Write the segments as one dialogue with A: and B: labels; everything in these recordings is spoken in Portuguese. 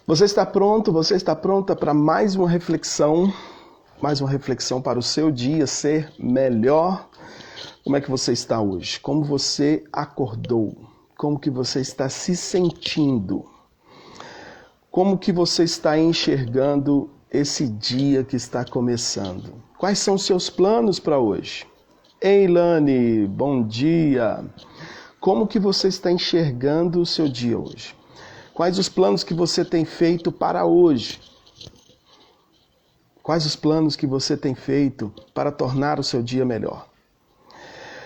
A: Você está pronto? Você está pronta para mais uma reflexão? Mais uma reflexão para o seu dia ser melhor? Como é que você está hoje? Como você acordou? Como que você está se sentindo? Como que você está enxergando esse dia que está começando? Quais são os seus planos para hoje? Ei, Lani, bom dia! Como que você está enxergando o seu dia hoje? Quais os planos que você tem feito para hoje? Quais os planos que você tem feito para tornar o seu dia melhor?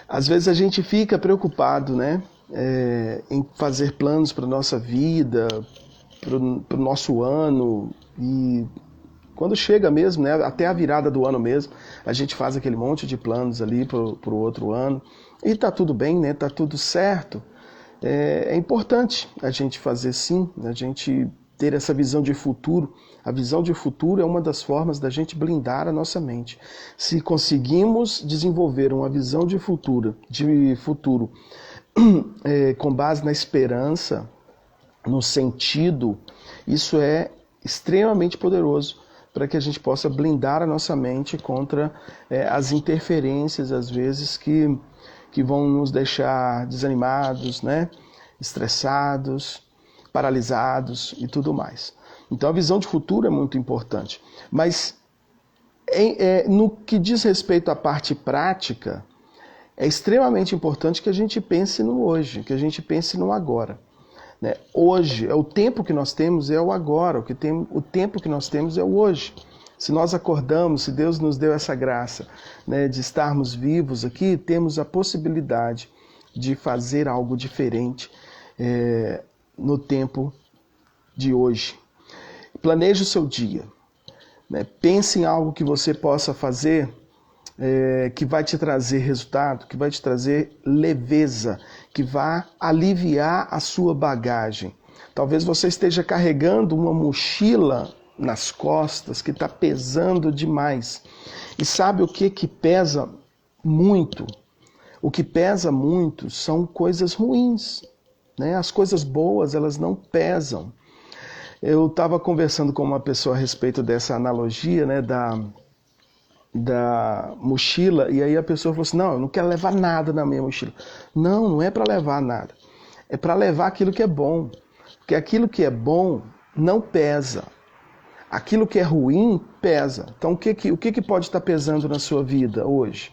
A: Às vezes a gente fica preocupado, né? Em fazer planos para a nossa vida, para o nosso ano, e quando chega mesmo, né, até a virada do ano mesmo, a gente faz aquele monte de planos ali para o outro ano, e tá tudo bem, né? Tá tudo certo. É importante a gente fazer sim, a gente ter essa visão de futuro. A visão de futuro é uma das formas da gente blindar a nossa mente. Se conseguimos desenvolver uma visão de futuro com base na esperança, no sentido, isso é extremamente poderoso para que a gente possa blindar a nossa mente contra as interferências, às vezes, que vão nos deixar desanimados, né? Estressados, paralisados e tudo mais. Então a visão de futuro é muito importante. Mas no que diz respeito à parte prática, é extremamente importante que a gente pense no hoje, que a gente pense no agora. Né? Hoje, o tempo que nós temos é o agora, o tempo que nós temos é o hoje. Se nós acordamos, se Deus nos deu essa graça, né, de estarmos vivos aqui, temos a possibilidade de fazer algo diferente no tempo de hoje. Planeje o seu dia. Né? Pense em algo que você possa fazer que vai te trazer resultado, que vai te trazer leveza, que vai aliviar a sua bagagem. Talvez você esteja carregando uma mochila nas costas que está pesando demais. E sabe o que pesa muito? O que pesa muito são coisas ruins. Né? As coisas boas, elas não pesam. Eu estava conversando com uma pessoa a respeito dessa analogia, né, da mochila, e aí a pessoa falou assim, não, eu não quero levar nada na minha mochila. Não, não é para levar nada. É para levar aquilo que é bom. Porque aquilo que é bom não pesa. Aquilo que é ruim pesa. Então o que pode estar pesando na sua vida hoje?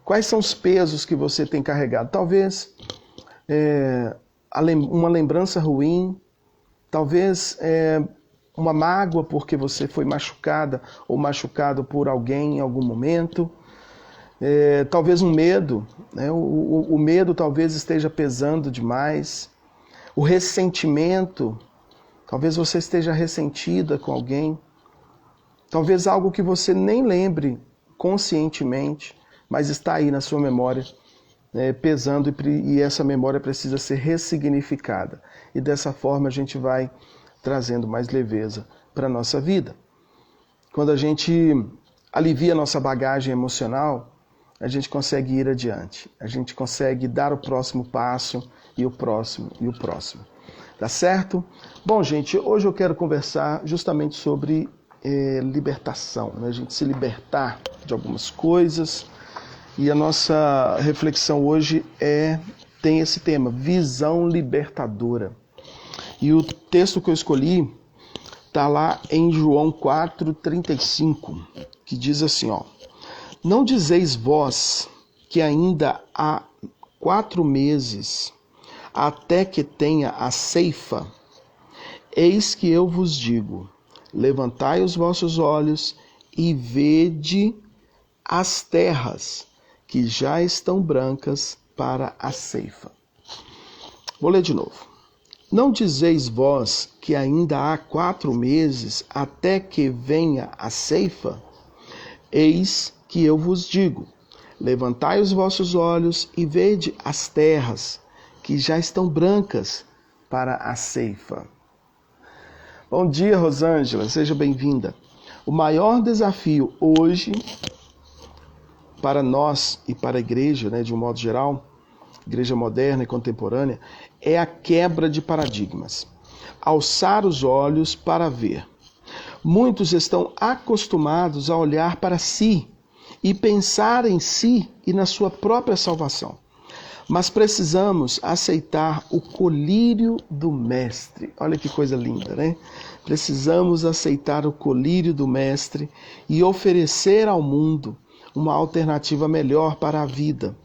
A: Quais são os pesos que você tem carregado? Talvez uma lembrança ruim, talvez uma mágoa porque você foi machucada ou machucado por alguém em algum momento. Talvez um medo, né? O medo talvez esteja pesando demais. O ressentimento, talvez você esteja ressentida com alguém. Talvez algo que você nem lembre conscientemente, mas está aí na sua memória, pesando, e essa memória precisa ser ressignificada. E dessa forma a gente vai trazendo mais leveza para a nossa vida. Quando a gente alivia a nossa bagagem emocional, a gente consegue ir adiante. A gente consegue dar o próximo passo, e o próximo, e o próximo. Tá certo? Bom, gente, hoje eu quero conversar justamente sobre libertação, né? A gente se libertar de algumas coisas. E a nossa reflexão hoje tem esse tema, visão libertadora. E o texto que eu escolhi está lá em João 4,35, que diz assim, ó: Não dizeis vós que ainda há 4 meses até que tenha a ceifa? Eis que eu vos digo, levantai os vossos olhos e vede as terras, que já estão brancas para a ceifa. Vou ler de novo. Não dizeis vós que ainda há 4 meses até que venha a ceifa? Eis que eu vos digo, levantai os vossos olhos e vede as terras, que já estão brancas para a ceifa. Bom dia, Rosângela, seja bem-vinda. O maior desafio hoje, para nós e para a igreja, né, de um modo geral, igreja moderna e contemporânea, é a quebra de paradigmas. alçar os olhos para ver. Muitos estão acostumados a olhar para si e pensar em si e na sua própria salvação. Mas precisamos aceitar o colírio do Mestre. Olha que coisa linda, né? Precisamos aceitar o colírio do Mestre e oferecer ao mundo uma alternativa melhor para a vida.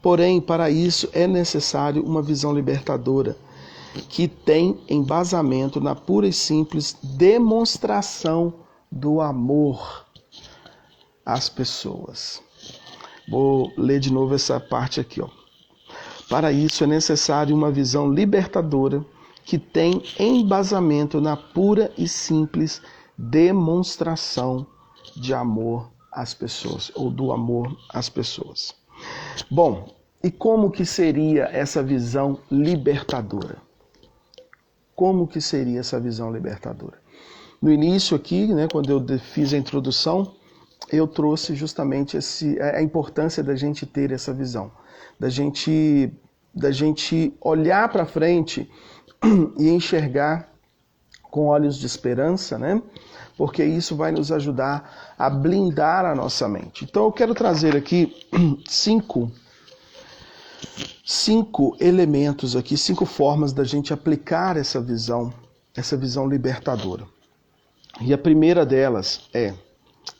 A: Porém, para isso é necessário uma visão libertadora, que tem embasamento na pura e simples demonstração do amor às pessoas. Vou ler de novo essa parte aqui, ó. Para isso é necessário uma visão libertadora que tem embasamento na pura e simples demonstração de amor às pessoas, ou do amor às pessoas. Bom, e como que seria essa visão libertadora? Como que seria essa visão libertadora? No início aqui, né, quando eu fiz a introdução, eu trouxe justamente a importância da gente ter essa visão, da gente olhar para frente e enxergar com olhos de esperança, né? Porque isso vai nos ajudar a blindar a nossa mente. Então eu quero trazer aqui cinco elementos aqui, 5 formas da gente aplicar essa visão libertadora. E a primeira delas é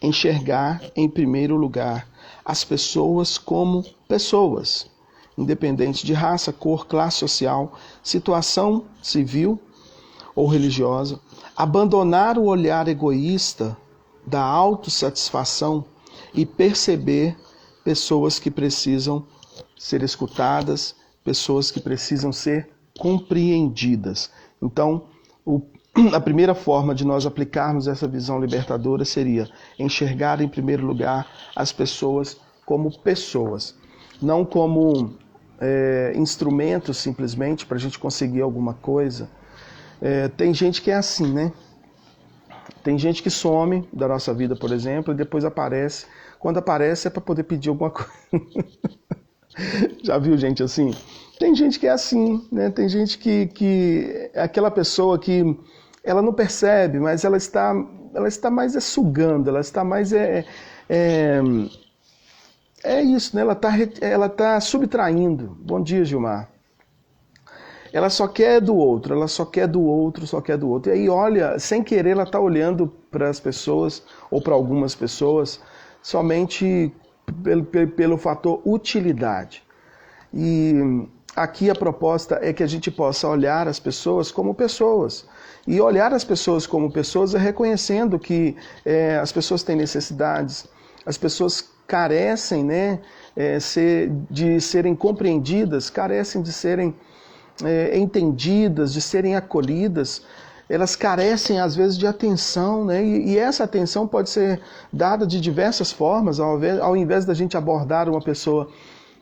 A: enxergar, em primeiro lugar, as pessoas como pessoas, independente de raça, cor, classe social, situação civil ou religiosa. Abandonar o olhar egoísta da autossatisfação e perceber pessoas que precisam ser escutadas, pessoas que precisam ser compreendidas. Então, a primeira forma de nós aplicarmos essa visão libertadora seria enxergar, em primeiro lugar, as pessoas como pessoas, não como instrumentos simplesmente para a gente conseguir alguma coisa. Tem gente que é assim, né? Tem gente que some da nossa vida, por exemplo, e depois aparece. Quando aparece é para poder pedir alguma coisa. Já viu gente assim? Tem gente que é assim, né? Tem gente que é aquela pessoa que ela não percebe, mas ela está mais sugando, ela está mais isso, né? Ela tá subtraindo. Bom dia, Gilmar. Ela só quer do outro, ela só quer do outro, só quer do outro. E aí, olha, sem querer, ela está olhando para as pessoas, ou para algumas pessoas, somente pelo fator utilidade. E aqui a proposta é que a gente possa olhar as pessoas como pessoas. E olhar as pessoas como pessoas é reconhecendo que as pessoas têm necessidades, as pessoas carecem, né, de serem compreendidas, carecem de serem entendidas, de serem acolhidas. Elas carecem às vezes de atenção, né? E essa atenção pode ser dada de diversas formas, ao invés da gente abordar uma pessoa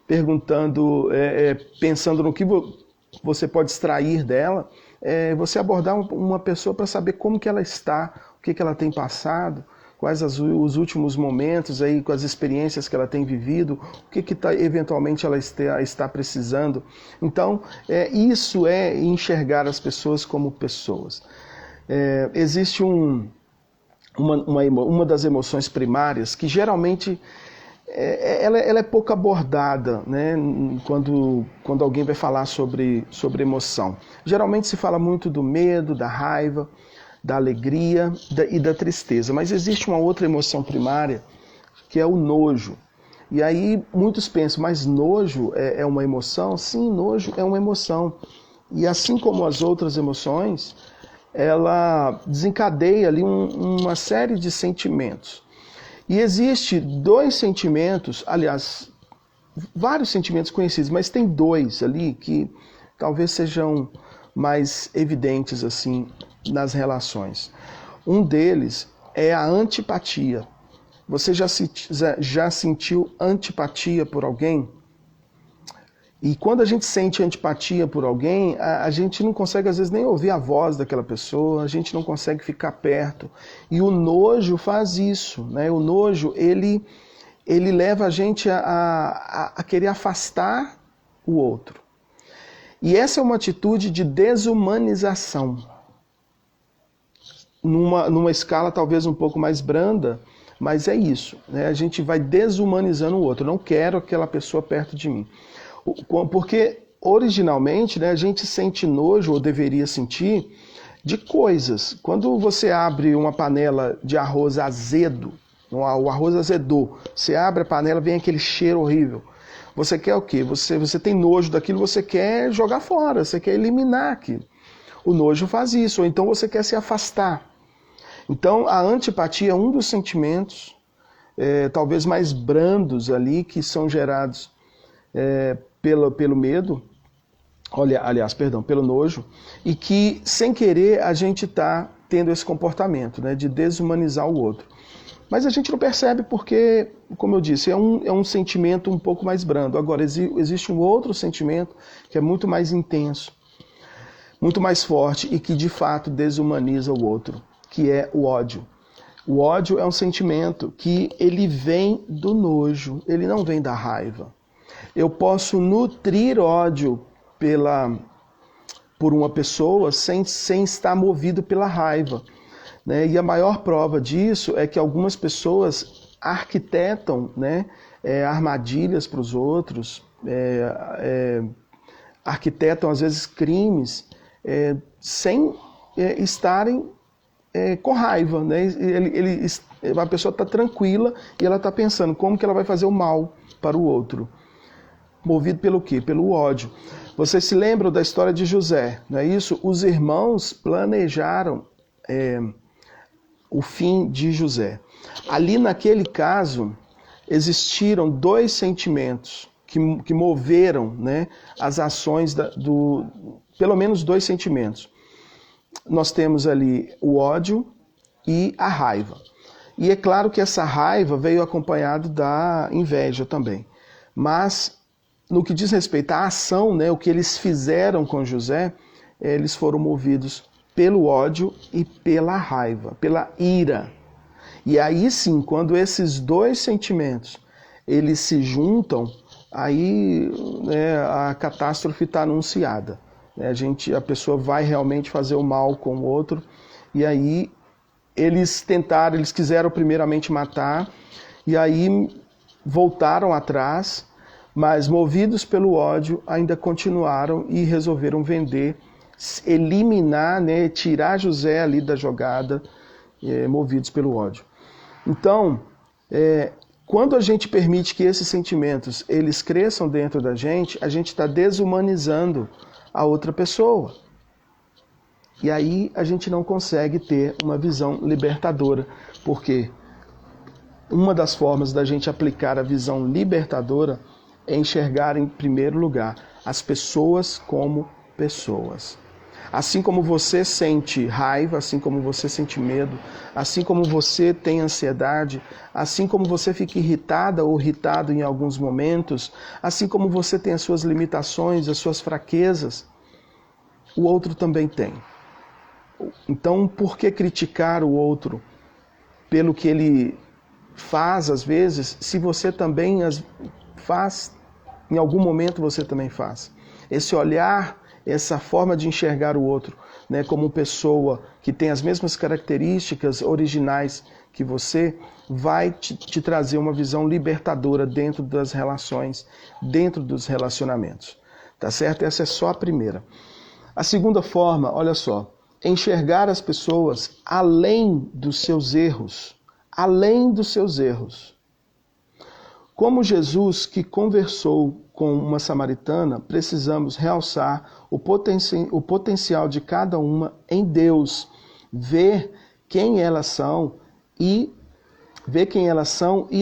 A: perguntando, pensando no que você pode extrair dela, você abordar uma pessoa para saber como que ela está, o que ela tem passado, quais os últimos momentos, aí, com as experiências que ela tem vivido, o que eventualmente ela está precisando. Então, isso é enxergar as pessoas como pessoas. Existe uma das emoções primárias que geralmente ela é pouco abordada, né, quando alguém vai falar sobre emoção. Geralmente se fala muito do medo, da raiva, da alegria e da tristeza. Mas existe uma outra emoção primária, que é o nojo. E aí muitos pensam, mas nojo é uma emoção? Sim, nojo é uma emoção. E assim como as outras emoções, ela desencadeia ali uma série de sentimentos. E existe 2 sentimentos, aliás, vários sentimentos conhecidos, mas tem 2 ali que talvez sejam mais evidentes assim nas relações. Um deles é a antipatia. Você já sentiu antipatia por alguém? E quando a gente sente antipatia por alguém, a gente não consegue às vezes nem ouvir a voz daquela pessoa, a gente não consegue ficar perto. E o nojo faz isso, né? O nojo, ele leva a gente a querer afastar o outro. E essa é uma atitude de desumanização. Numa escala talvez um pouco mais branda, mas é isso, né? A gente vai desumanizando o outro. Eu não quero aquela pessoa perto de mim. Porque originalmente, né, a gente sente nojo, ou deveria sentir, de coisas. Quando você abre uma panela de arroz azedo, o arroz azedou, você abre a panela, vem aquele cheiro horrível. Você quer o quê? Você tem nojo daquilo, você quer jogar fora, você quer eliminar aquilo. O nojo faz isso, ou então você quer se afastar. Então a antipatia é um dos sentimentos, talvez mais brandos ali, que são gerados pelo medo, pelo nojo, e que sem querer a gente está tendo esse comportamento, né, de desumanizar o outro. Mas a gente não percebe porque, como eu disse, é um sentimento um pouco mais brando. Agora, existe um outro sentimento que é muito mais intenso, muito mais forte e que de fato desumaniza o outro, que é o ódio. O ódio é um sentimento que ele vem do nojo, ele não vem da raiva. Eu posso nutrir ódio por uma pessoa sem estar movido pela raiva. Né? E a maior prova disso é que algumas pessoas arquitetam, né, armadilhas para os outros, arquitetam às vezes crimes sem estarem com raiva. Né? A pessoa está tranquila e ela está pensando como que ela vai fazer o mal para o outro. Movido pelo quê? Pelo ódio. Vocês se lembram da história de José, não é isso? Os irmãos planejaram o fim de José. Ali naquele caso, existiram dois sentimentos que moveram, né, as ações pelo menos dois sentimentos. Nós temos ali o ódio e a raiva. E é claro que essa raiva veio acompanhado da inveja também. Mas no que diz respeito à ação, né, o que eles fizeram com José, eles foram movidos pelo ódio e pela raiva, pela ira. E aí sim, quando esses dois sentimentos eles se juntam, aí, né, a catástrofe está anunciada. A pessoa vai realmente fazer o mal com o outro. E aí eles quiseram primeiramente matar, e aí voltaram atrás, mas movidos pelo ódio ainda continuaram e resolveram eliminar, né, tirar José ali da jogada, movidos pelo ódio. Então, quando a gente permite que esses sentimentos eles cresçam dentro da gente está desumanizando a outra pessoa. E aí a gente não consegue ter uma visão libertadora, porque uma das formas da gente aplicar a visão libertadora é enxergar, em primeiro lugar, as pessoas como pessoas. Assim como você sente raiva, assim como você sente medo, assim como você tem ansiedade, assim como você fica irritada ou irritado em alguns momentos, assim como você tem as suas limitações, as suas fraquezas, o outro também tem. Então, por que criticar o outro pelo que ele faz às vezes, se você também faz, em algum momento você também faz? Esse olhar, essa forma de enxergar o outro, né, como pessoa que tem as mesmas características originais que você, vai te trazer uma visão libertadora dentro das relações, dentro dos relacionamentos. Tá certo? Essa é só a primeira. A segunda forma, olha só, enxergar as pessoas além dos seus erros. Além dos seus erros. Como Jesus, que conversou com uma samaritana, precisamos realçar o potencial de cada uma em Deus, ver quem elas são e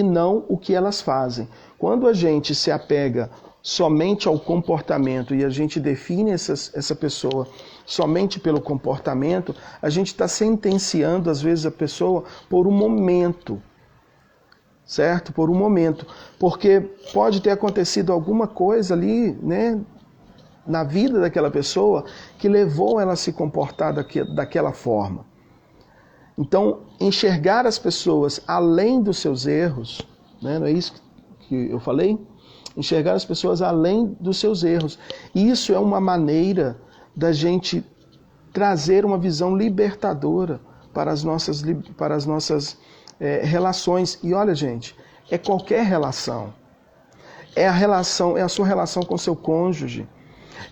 A: não o que elas fazem. Quando a gente se apega somente ao comportamento e a gente define essa pessoa somente pelo comportamento, a gente está sentenciando às vezes a pessoa por um momento. Certo? Por um momento. Porque pode ter acontecido alguma coisa ali, né, na vida daquela pessoa que levou ela a se comportar daquela forma. Então, enxergar as pessoas além dos seus erros, né, não é isso que eu falei? enxergar as pessoas além dos seus erros. Isso é uma maneira da gente trazer uma visão libertadora para as nossas relações. E olha, gente, é qualquer relação. É a sua relação com seu cônjuge,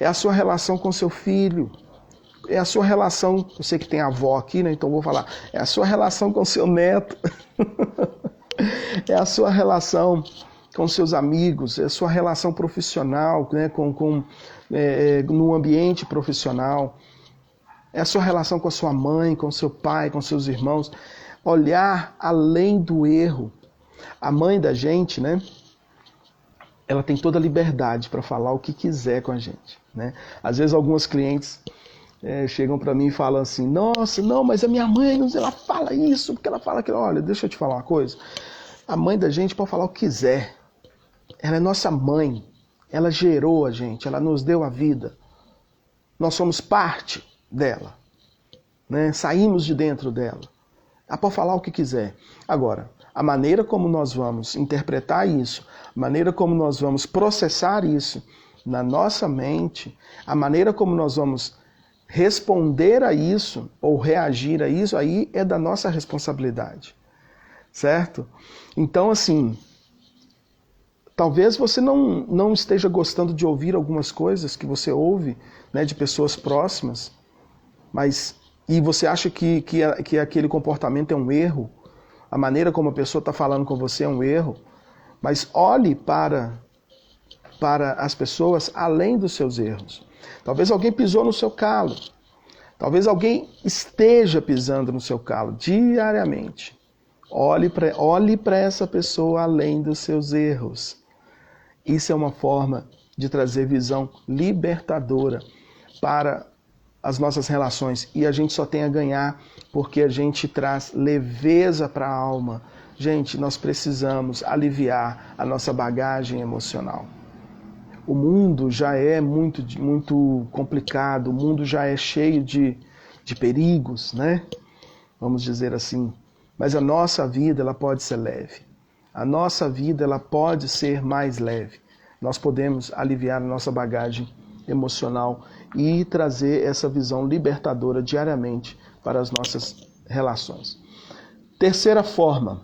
A: é a sua relação com seu filho, é a sua relação, eu sei que tem avó aqui, né? Então vou falar, é a sua relação com seu neto, é a sua relação com seus amigos, é a sua relação profissional, né? No ambiente profissional, é a sua relação com a sua mãe, com seu pai, com seus irmãos. Olhar além do erro. A mãe da gente, né? Ela tem toda a liberdade para falar o que quiser com a gente, né? Às vezes algumas clientes chegam para mim e falam assim, nossa, não, mas a minha mãe, ela fala isso, porque ela fala aquilo. Olha, deixa eu te falar uma coisa. A mãe da gente pode falar o que quiser. Ela é nossa mãe. Ela gerou a gente, ela nos deu a vida. Nós somos parte dela, né? Saímos de dentro dela. Ela pode falar o que quiser. Agora, a maneira como nós vamos interpretar isso, a maneira como nós vamos processar isso na nossa mente, a maneira como nós vamos responder a isso ou reagir a isso, aí é da nossa responsabilidade, certo? Então, assim, talvez você não esteja gostando de ouvir algumas coisas que você ouve, né, de pessoas próximas, e você acha que aquele comportamento é um erro, a maneira como a pessoa está falando com você é um erro, mas olhe para as pessoas além dos seus erros. Talvez alguém pisou no seu calo, talvez alguém esteja pisando no seu calo diariamente. Olhe para essa pessoa além dos seus erros. Isso é uma forma de trazer visão libertadora para as nossas relações. E a gente só tem a ganhar porque a gente traz leveza para a alma. Gente, nós precisamos aliviar a nossa bagagem emocional. O mundo já é muito, muito complicado, o mundo já é cheio de perigos, né? Vamos dizer assim. Mas a nossa vida, ela pode ser leve. A nossa vida, ela pode ser mais leve. Nós podemos aliviar a nossa bagagem emocional e trazer essa visão libertadora diariamente para as nossas relações. Terceira forma,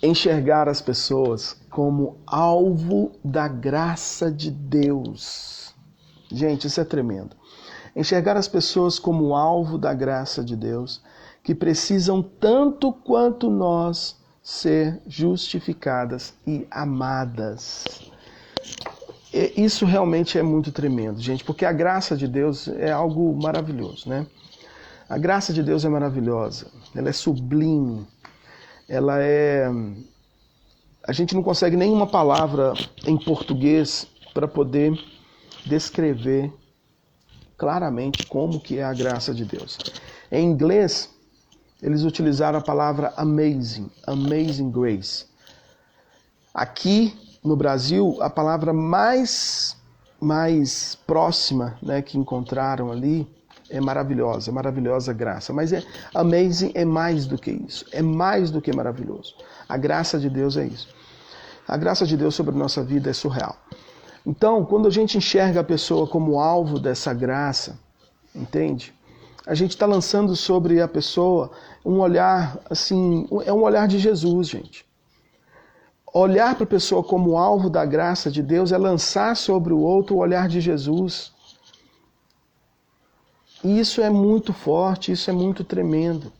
A: enxergar as pessoas como alvo da graça de Deus. Gente, isso é tremendo. Enxergar as pessoas como alvo da graça de Deus, que precisam tanto quanto nós ser justificadas e amadas. Isso realmente é muito tremendo, gente, porque a graça de Deus é algo maravilhoso, né? A graça de Deus é maravilhosa, ela é sublime, ela é... A gente não consegue nenhuma palavra em português para poder descrever claramente como que é a graça de Deus. Em inglês, eles utilizaram a palavra amazing, amazing grace. Aqui no Brasil, a palavra mais próxima, né, que encontraram ali é maravilhosa graça. Mas amazing é mais do que isso, é mais do que maravilhoso. A graça de Deus é isso. A graça de Deus sobre a nossa vida é surreal. Então, quando a gente enxerga a pessoa como alvo dessa graça, entende? A gente está lançando sobre a pessoa um olhar, assim, é um olhar de Jesus, gente. Olhar para a pessoa como alvo da graça de Deus é lançar sobre o outro o olhar de Jesus. E isso é muito forte, isso é muito tremendo.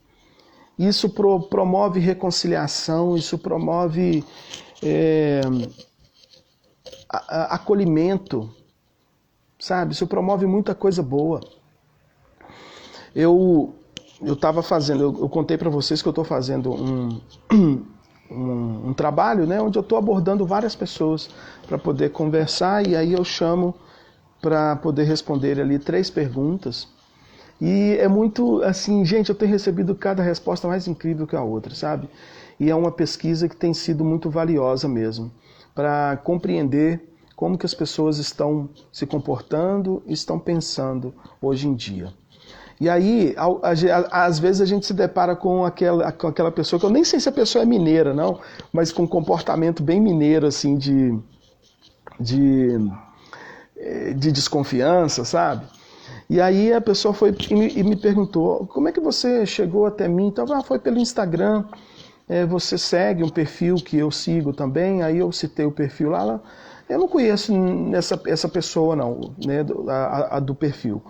A: Isso promove reconciliação, isso promove acolhimento, sabe? Isso promove muita coisa boa. Eu contei para vocês que eu estou fazendo um trabalho, né, onde eu estou abordando várias pessoas para poder conversar, e aí eu chamo para poder responder ali 3 perguntas. E é muito assim, gente, eu tenho recebido cada resposta mais incrível que a outra, sabe? E é uma pesquisa que tem sido muito valiosa mesmo, para compreender como que as pessoas estão se comportando e estão pensando hoje em dia. E aí, às vezes a gente se depara com aquela pessoa, que eu nem sei se a pessoa é mineira, não, mas com um comportamento bem mineiro, assim, de de desconfiança, sabe? E aí a pessoa foi e me perguntou, como é que você chegou até mim? Então, foi pelo Instagram, você segue um perfil que eu sigo também, aí eu citei o perfil lá, eu não conheço essa pessoa não, né, do perfil.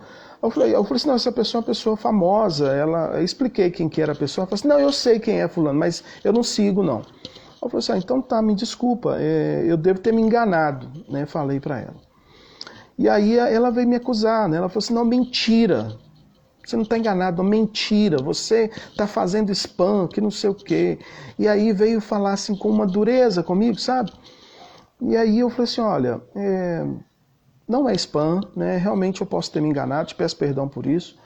A: Eu falei assim, não, essa pessoa é uma pessoa famosa, eu expliquei quem que era a pessoa, ela falou assim, não, eu sei quem é fulano, mas eu não sigo não. Eu falei assim, então tá, me desculpa, eu devo ter me enganado, né, falei pra ela. E aí ela veio me acusar, né? Ela falou assim, não, mentira, você não está enganado, não, mentira, você está fazendo spam, que não sei o quê. E aí veio falar assim com uma dureza comigo, sabe? E aí eu falei assim, olha, não é spam, né? Realmente eu posso ter me enganado, te peço perdão por isso.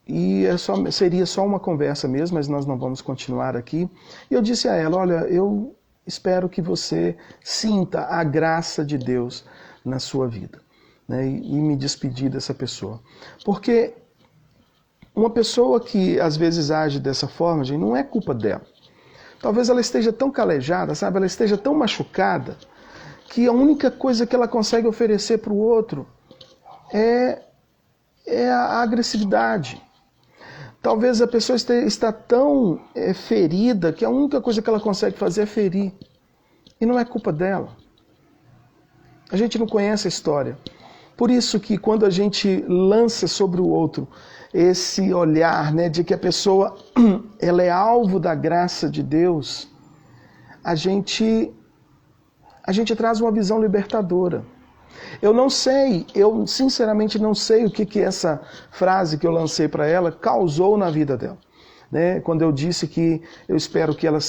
A: E seria só uma conversa mesmo, mas nós não vamos continuar aqui. E eu disse a ela, olha, eu espero que você sinta a graça de Deus na sua vida, né? E me despedir dessa pessoa. Porque uma pessoa que às vezes age dessa forma, gente, não é culpa dela. Talvez ela esteja tão calejada, sabe? Ela esteja tão machucada, que a única coisa que ela consegue oferecer para o outro é a agressividade. Talvez a pessoa está tão ferida que a única coisa que ela consegue fazer é ferir. E não é culpa dela. A gente não conhece a história. Por isso que quando a gente lança sobre o outro esse olhar, né, de que a pessoa ela é alvo da graça de Deus, a gente traz uma visão libertadora. Eu sinceramente não sei o que essa frase que eu lancei para ela causou na vida dela. Né? Quando eu disse que eu espero que ela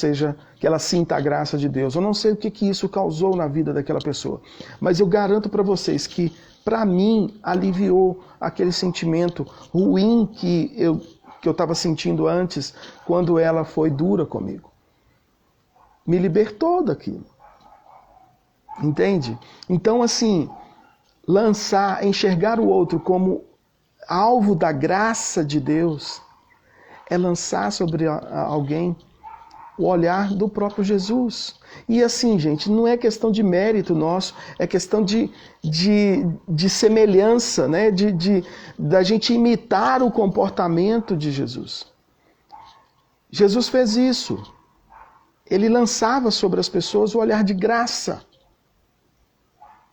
A: sinta a graça de Deus. Eu não sei o que isso causou na vida daquela pessoa. Mas eu garanto para vocês que, para mim, aliviou aquele sentimento ruim que eu estava sentindo antes, quando ela foi dura comigo. Me libertou daquilo. Entende? Então, assim, enxergar o outro como alvo da graça de Deus, é lançar sobre alguém o olhar do próprio Jesus. E assim, gente, não é questão de mérito nosso, é questão de semelhança, né? Da gente imitar o comportamento de Jesus. Jesus fez isso. Ele lançava sobre as pessoas o olhar de graça,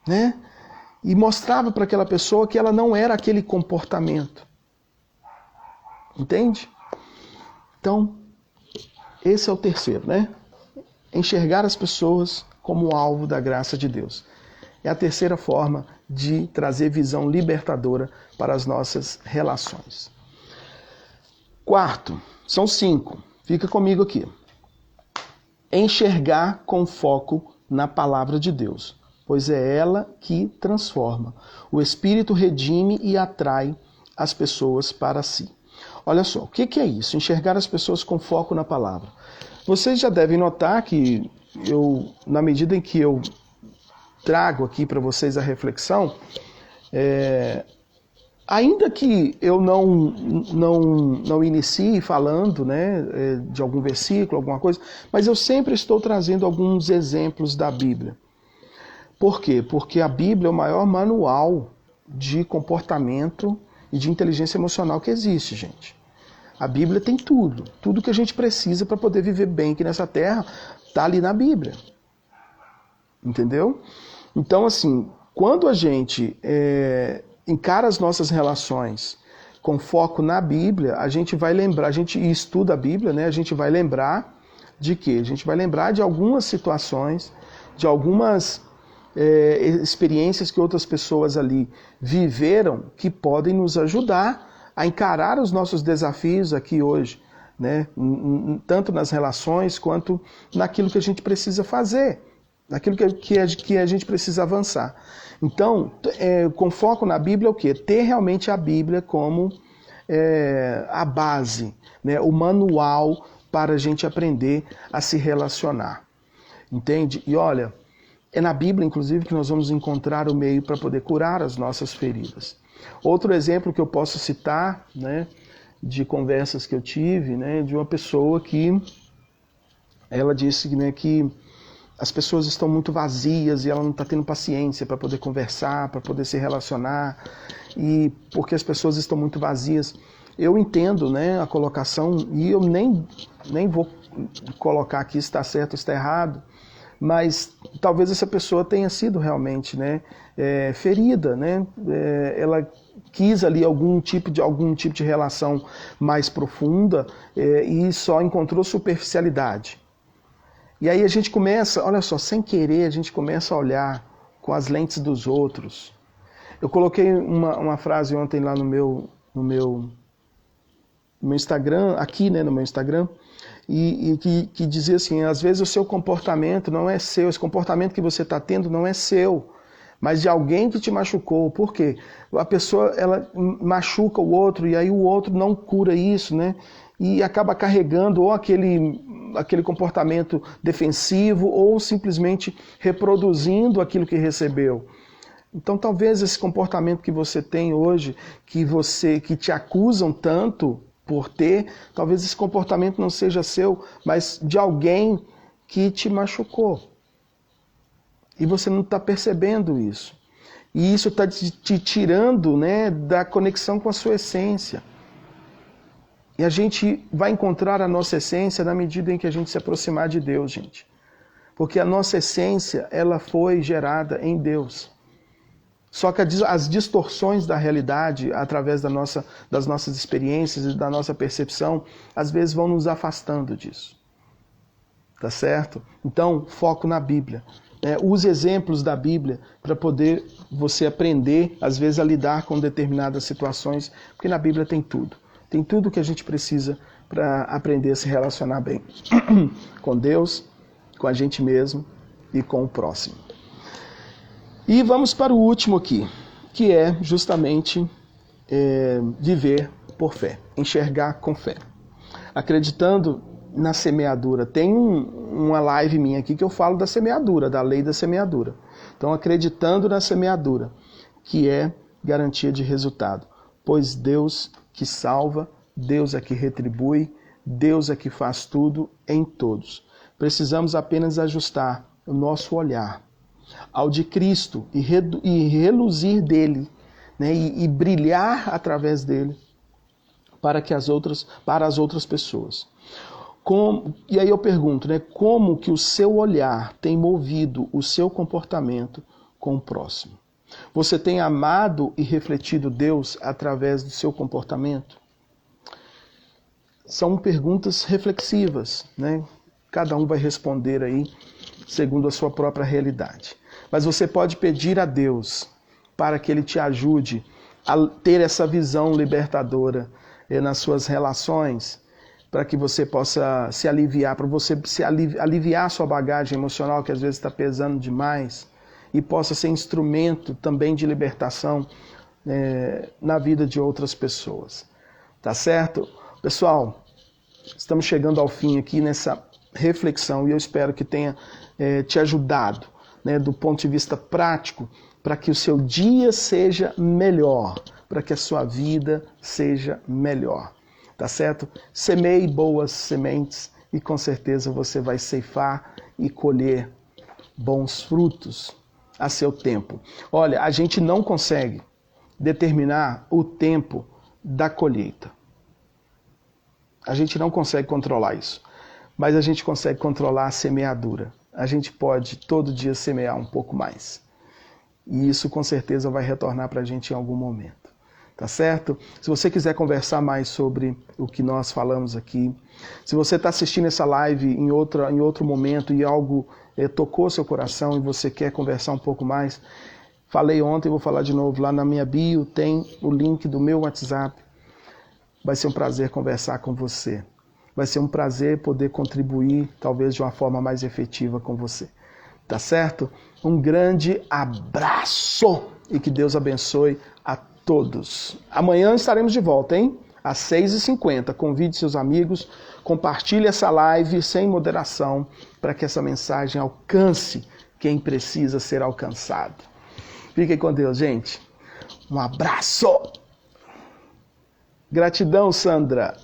A: né? E mostrava para aquela pessoa que ela não era aquele comportamento. Entende? Então, esse é o terceiro, né? Enxergar as pessoas como alvo da graça de Deus. É a terceira forma de trazer visão libertadora para as nossas relações. Quarto, são 5. Fica comigo aqui. Enxergar com foco na palavra de Deus, pois é ela que transforma. O Espírito redime e atrai as pessoas para si. Olha só, o que é isso? Enxergar as pessoas com foco na palavra. Vocês já devem notar que na medida em que eu trago aqui para vocês a reflexão, ainda que eu não inicie falando, né, de algum versículo, alguma coisa, mas eu sempre estou trazendo alguns exemplos da Bíblia. Por quê? Porque a Bíblia é o maior manual de comportamento e de inteligência emocional que existe, gente. A Bíblia tem tudo. Tudo que a gente precisa para poder viver bem aqui nessa terra está ali na Bíblia. Entendeu? Então, assim, quando a gente encara as nossas relações com foco na Bíblia, a gente vai lembrar, a gente estuda a Bíblia, né? A gente vai lembrar de quê? A gente vai lembrar de algumas situações, de algumas experiências que outras pessoas ali viveram que podem nos ajudar a encarar os nossos desafios aqui hoje, né? Tanto nas relações quanto naquilo que a gente precisa fazer, naquilo que a gente precisa avançar. Então, com foco na Bíblia, o quê? Ter realmente a Bíblia como a base, né? O manual para a gente aprender a se relacionar. Entende? E olha, é na Bíblia, inclusive, que nós vamos encontrar o meio para poder curar as nossas feridas. Outro exemplo que eu posso citar, né, de conversas que eu tive, né, de uma pessoa que ela disse, né, que as pessoas estão muito vazias e ela não está tendo paciência para poder conversar, para poder se relacionar, e porque as pessoas estão muito vazias. Eu entendo, né, a colocação, e eu nem vou colocar aqui se está certo ou está errado, mas talvez essa pessoa tenha sido realmente, né, ferida, né, ela quis ali algum tipo de relação mais profunda e só encontrou superficialidade. E aí a gente começa, olha só, sem querer a gente começa a olhar com as lentes dos outros. Eu coloquei uma frase ontem lá no meu Instagram, aqui, né, no meu Instagram, e que dizia assim, às vezes o seu comportamento não é seu, esse comportamento que você está tendo não é seu, mas de alguém que te machucou. Por quê? A pessoa, ela machuca o outro, e aí o outro não cura isso, né? E acaba carregando ou aquele comportamento defensivo, ou simplesmente reproduzindo aquilo que recebeu. Então talvez esse comportamento que você tem hoje, que te acusam tanto por ter, talvez esse comportamento não seja seu, mas de alguém que te machucou. E você não está percebendo isso. E isso está te tirando, né, da conexão com a sua essência. E a gente vai encontrar a nossa essência na medida em que a gente se aproximar de Deus, gente. Porque a nossa essência, ela foi gerada em Deus. Só que as distorções da realidade, através das nossas experiências e da nossa percepção, às vezes vão nos afastando disso. Tá certo? Então, foco na Bíblia. Use exemplos da Bíblia para poder você aprender, às vezes, a lidar com determinadas situações, porque na Bíblia tem tudo. Tem tudo que a gente precisa para aprender a se relacionar bem com Deus, com a gente mesmo e com o próximo. E vamos para o último aqui, que é justamente viver por fé, enxergar com fé. Acreditando na semeadura. Tem uma live minha aqui que eu falo da semeadura, da lei da semeadura. Então, acreditando na semeadura, que é garantia de resultado. Pois Deus que salva, Deus é que retribui, Deus é que faz tudo em todos. Precisamos apenas ajustar o nosso olhar ao de Cristo e reluzir dele, né, e brilhar através dele para as outras pessoas. E aí eu pergunto, né, como que o seu olhar tem movido o seu comportamento com o próximo? Você tem amado e refletido Deus através do seu comportamento? São perguntas reflexivas, né? Cada um vai responder aí segundo a sua própria realidade. Mas você pode pedir a Deus para que Ele te ajude a ter essa visão libertadora nas suas relações, para que você possa se aliviar, para você aliviar a sua bagagem emocional, que às vezes está pesando demais, e possa ser instrumento também de libertação na vida de outras pessoas. Tá certo? Pessoal, estamos chegando ao fim aqui nessa reflexão, e eu espero que tenha te ajudado, né, do ponto de vista prático, para que o seu dia seja melhor, para que a sua vida seja melhor. Tá certo? Semeie boas sementes e com certeza você vai ceifar e colher bons frutos a seu tempo. Olha, a gente não consegue determinar o tempo da colheita. A gente não consegue controlar isso, mas a gente consegue controlar a semeadura. A gente pode todo dia semear um pouco mais. E isso com certeza vai retornar para a gente em algum momento. Tá certo? Se você quiser conversar mais sobre o que nós falamos aqui, se você está assistindo essa live em outro momento e algo tocou seu coração e você quer conversar um pouco mais, falei ontem, vou falar de novo, lá na minha bio tem o link do meu WhatsApp. Vai ser um prazer conversar com você. Vai ser um prazer poder contribuir, talvez de uma forma mais efetiva com você. Tá certo? Um grande abraço e que Deus abençoe a todos. Amanhã estaremos de volta, hein? Às 6h50. Convide seus amigos, compartilhe essa live sem moderação para que essa mensagem alcance quem precisa ser alcançado. Fiquem com Deus, gente. Um abraço! Gratidão, Sandra.